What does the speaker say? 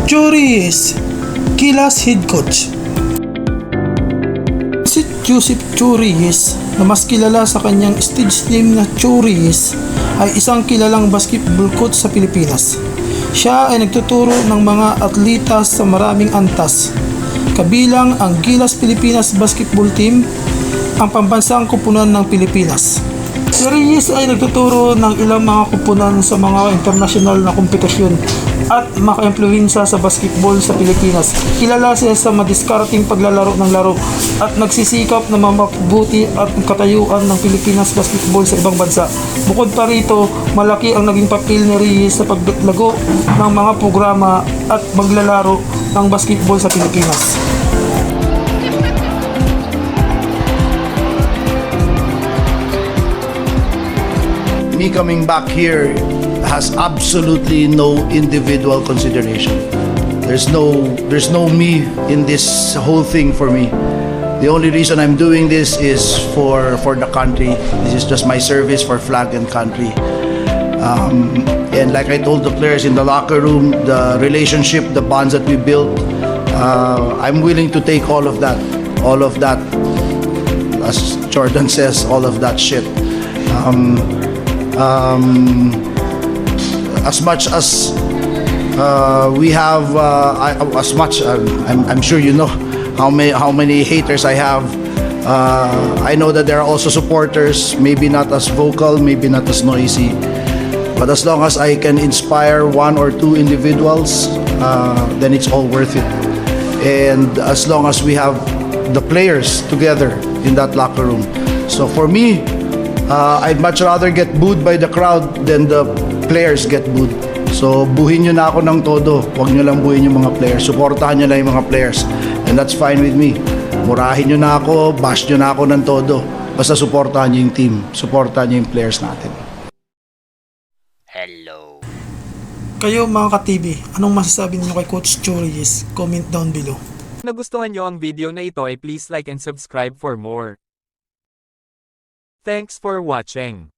Churiz, Gilas head coach. Si Joseph Churiz, na mas kilala sa kanyang stage name na Churiz, ay isang kilalang basketball coach sa Pilipinas. Siya ay nagtuturo ng mga atleta sa maraming antas, kabilang ang Gilas Pilipinas Basketball Team, ang pambansang kupunan ng Pilipinas. Si Reyes ay nagtuturo ng ilang mga kupunan sa mga internasyonal na kompetisyon at maka-impluwensya sa basketball sa Pilipinas. Kilala siya sa madiskarteng paglalaro ng laro at nagsisikap na mamabuti at katayuan ng Pilipinas basketball sa ibang bansa. Bukod pa rito, malaki ang naging papel ni Reyes sa paglago ng mga programa at maglalaro ng basketball sa Pilipinas. Me coming back here has absolutely no individual consideration. There's no me in this whole thing for me. The only reason I'm doing this is for the country. This is just my service for flag and country. And like I told the players in the locker room, the relationship, the bonds that we built, I'm willing to take all of that, as Jordan says, all of that shit. As much as we have, I'm sure you know how many haters I have. I know that there are also supporters, maybe not as vocal, maybe not as noisy, but as long as I can inspire one or two individuals, then it's all worth it. And as long as we have the players together in that locker room. So for me, I'd much rather get booed by the crowd than the players get booed. So buhin nyo na ako ng todo, huwag nyo lang buhin yung mga players, suportahan nyo lang yung mga players, and that's fine with me. Murahin nyo na ako, bash nyo na ako ng todo, basta suportahan nyo yung team, suportahan nyo yung players natin. Hello. Kayo mga ka-TV, anong masasabi niyo kay Coach Churiz? Comment down below. Kung nagustuhan nyo ang video na ito ay please like and subscribe for more. Thanks for watching.